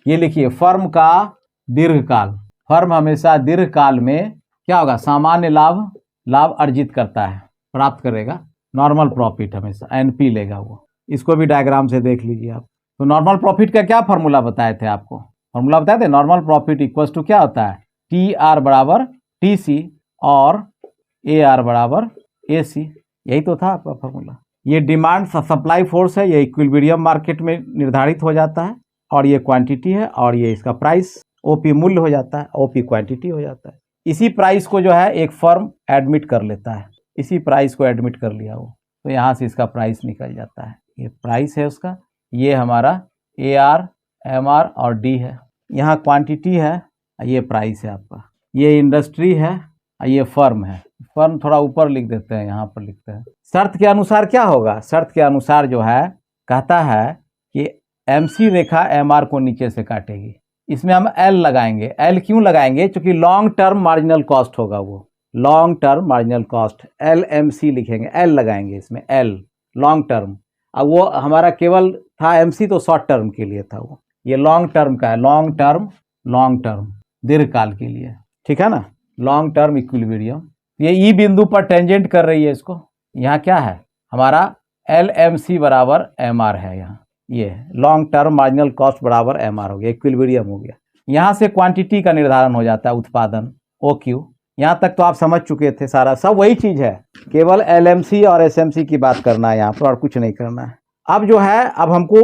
ये लिखिए फर्म का दीर्घकाल, फर्म हमेशा दीर्घकाल में क्या होगा, सामान्य लाभ अर्जित करता है, प्राप्त करेगा, नॉर्मल प्रॉफिट हमेशा एनपी लेगा वो। इसको भी डायग्राम से देख लीजिए आप। तो नॉर्मल प्रॉफिट का क्या फॉर्मूला बताए थे आपको, फॉर्मूला बताए थे, नॉर्मल प्रॉफिट इक्वल्स टू क्या होता है, टी आर बराबर टी सी और ए आर बराबर ए सी, यही तो था आपका फॉर्मूला। ये डिमांड सप्लाई फोर्स है, ये इक्विलिब्रियम मार्केट में निर्धारित हो जाता है, और ये क्वांटिटी है, और ये इसका प्राइस ओपी मूल्य हो जाता है, ओपी क्वांटिटी हो जाता है। इसी प्राइस को जो है एक फर्म एडमिट कर लेता है, इसी प्राइस को एडमिट कर लिया वो, तो यहाँ से इसका प्राइस निकल जाता है, ये प्राइस है उसका, ये हमारा ए आर एम आर और डी है, यहाँ क्वांटिटी है, ये प्राइस है आपका, ये इंडस्ट्री है, ये फर्म है। फर्म थोड़ा ऊपर लिख देते हैं, यहाँ पर लिखते हैं। शर्त के अनुसार क्या होगा, शर्त के अनुसार जो है कहता है कि एमसी रेखा एमआर को नीचे से काटेगी, इसमें हम एल लगाएंगे। एल क्यों लगाएंगे, क्योंकि लॉन्ग टर्म मार्जिनल कॉस्ट होगा वो, long term marginal cost, L M C लिखेंगे, एल लगाएंगे इसमें, एल लॉन्ग टर्म। अब वो हमारा केवल था एमसी तो शॉर्ट टर्म के लिए था वो, ये लॉन्ग टर्म का है, लॉन्ग टर्म दीर्घकाल के लिए, ठीक है ना, लॉन्ग टर्म इक्विलिब्रियम। ये ई बिंदु पर टेंजेंट कर रही है इसको, यहाँ क्या है हमारा एल एम सी बराबर एम आर है, यहाँ ये लॉन्ग टर्म मार्जिनल कॉस्ट बराबर एम आर हो गया, इक्विलिब्रियम हो गया। यहाँ से क्वांटिटी का निर्धारण हो जाता है, उत्पादन ओ क्यू। यहाँ तक तो आप समझ चुके थे, सारा सब वही चीज़ है, केवल एल एम सी और एस एम सी की बात करना है यहाँ पर, और कुछ नहीं करना है। अब जो है, अब हमको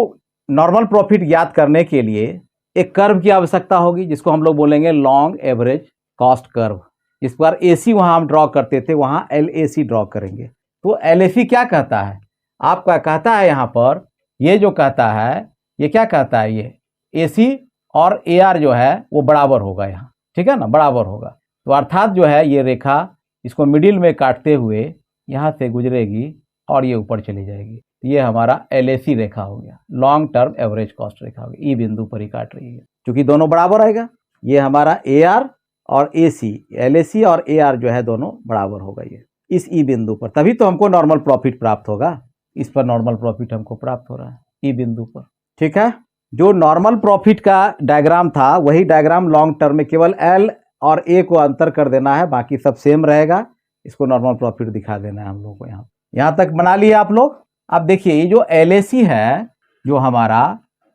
नॉर्मल प्रॉफिट ज्ञात करने के लिए एक कर्व की आवश्यकता होगी, जिसको हम लोग बोलेंगे लॉन्ग एवरेज कॉस्ट कर्व। इस बार ए सी वहाँ हम ड्रॉ करते थे, वहाँ एल ए सी ड्रॉ करेंगे। तो एल ए सी क्या कहता है, आपका कहता है यहाँ पर, ये जो कहता है, ये क्या कहता है, ये ए सी और ए आर जो है वो बराबर होगा यहाँ, ठीक है ना, बराबर होगा। तो अर्थात जो है ये रेखा इसको मिडिल में काटते हुए यहाँ से गुजरेगी और ये ऊपर चली जाएगी, ये हमारा एल ए सी रेखा हो गया, लॉन्ग टर्म एवरेज कॉस्ट रेखा हो गया, ई बिंदु पर ही काट रही है, क्योंकि दोनों बराबर आएगा। ये हमारा ए आर और ए सी, एल ए सी और ए आर जो है दोनों बराबर होगा ये इस ई बिंदु पर, तभी तो हमको नॉर्मल प्रॉफिट प्राप्त होगा। इस पर नॉर्मल प्रॉफिट हमको प्राप्त हो रहा है ई बिंदु पर, ठीक है। जो नॉर्मल प्रॉफिट का डायग्राम था वही डायग्राम लॉन्ग टर्म में, केवल एल और ए को अंतर कर देना है, बाकी सब सेम रहेगा। इसको नॉर्मल प्रॉफिट दिखा देना है हम लोग को। यहाँ तक बना लिए आप लोग। अब देखिए ये जो एल ए सी है जो हमारा,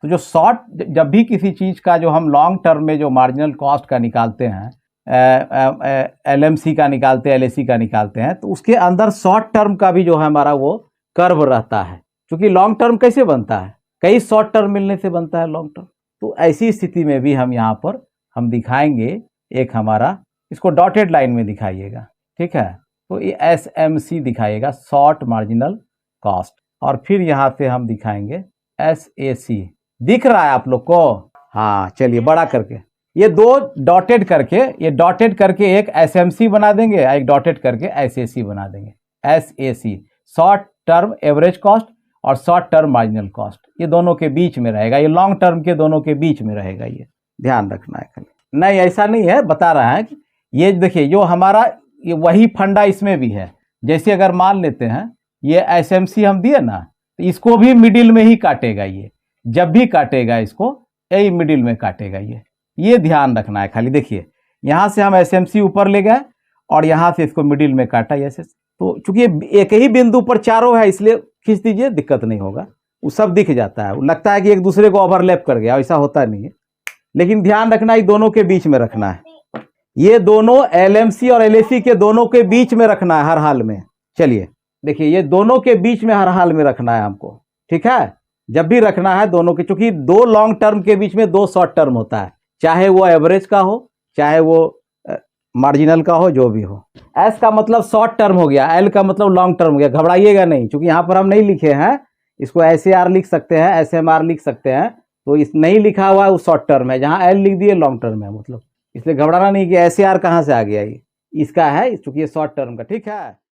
तो जो शॉर्ट, जब भी किसी चीज़ का जो हम लॉन्ग टर्म में जो मार्जिनल कॉस्ट का निकालते हैं, एल एम सी का निकालते हैं, एल ए सी का निकालते हैं, तो उसके अंदर शॉर्ट टर्म का भी जो है हमारा वो कर्व रहता है। क्योंकि लॉन्ग टर्म कैसे बनता है, कई शॉर्ट टर्म मिलने से बनता है लॉन्ग टर्म। तो ऐसी स्थिति में भी हम यहाँ पर हम दिखाएंगे एक हमारा, इसको डॉटेड लाइन में दिखाइएगा, ठीक है। तो ये एस एम सी दिखाइएगा, शॉर्ट मार्जिनल कॉस्ट, और फिर यहाँ से हम दिखाएंगे एस ए सी। दिख रहा है आप लोग को, हाँ चलिए बड़ा करके ये दो डॉटेड करके, ये डॉटेड करके एक एस एम सी बना देंगे, एक डॉटेड करके एस ए सी बना देंगे। S A C short term average cost और शॉर्ट टर्म मार्जिनल कॉस्ट, ये दोनों के बीच में रहेगा, ये लॉन्ग टर्म के दोनों के बीच में रहेगा, ये ध्यान रखना है खाली। नहीं ऐसा नहीं है, बता रहा है कि ये देखिए जो हमारा ये वही फंडा इसमें भी है। जैसे अगर मान लेते हैं ये एस एम सी हम दिए ना, तो इसको भी मिडिल में ही काटेगा, ये जब भी काटेगा इसको यही मिडिल में काटेगा, ये ध्यान रखना है खाली। देखिए यहाँ से हम एस एम सी ऊपर ले गए और यहाँ से इसको मिडिल में काटा ऐसे। तो चूंकि एक ही बिंदु पर चारों है इसलिए खींच दीजिए, दिक्कत नहीं होगा, वो सब दिख जाता है। लगता है कि एक दूसरे को ओवरलैप कर गया, ऐसा होता नहीं है। लेकिन ध्यान रखना है दोनों के बीच में रखना है, ये दोनों एल एम सी और एल ए सी के दोनों के बीच में रखना है हर हाल में। चलिए देखिए ये दोनों के बीच में हर हाल में रखना है हमको, ठीक है। जब भी रखना है दोनों के, चूंकि दो लॉन्ग टर्म के बीच में दो शॉर्ट टर्म होता है, चाहे वो एवरेज का हो चाहे वो मार्जिनल का हो, जो भी हो। एस का मतलब शॉर्ट टर्म हो गया, एल का मतलब लॉन्ग टर्म हो गया। घबराइएगा नहीं, क्योंकि यहाँ पर हम नहीं लिखे हैं, इसको एस ए आर लिख सकते हैं, एस एम आर लिख सकते हैं। तो इस नहीं लिखा हुआ है वो शॉर्ट टर्म है, जहाँ एल लिख दिए लॉन्ग टर्म है, मतलब इसलिए घबराना नहीं कि एस ए आर कहाँ से आ गया, ये इसका है, चूंकि ये शॉर्ट टर्म का, ठीक है।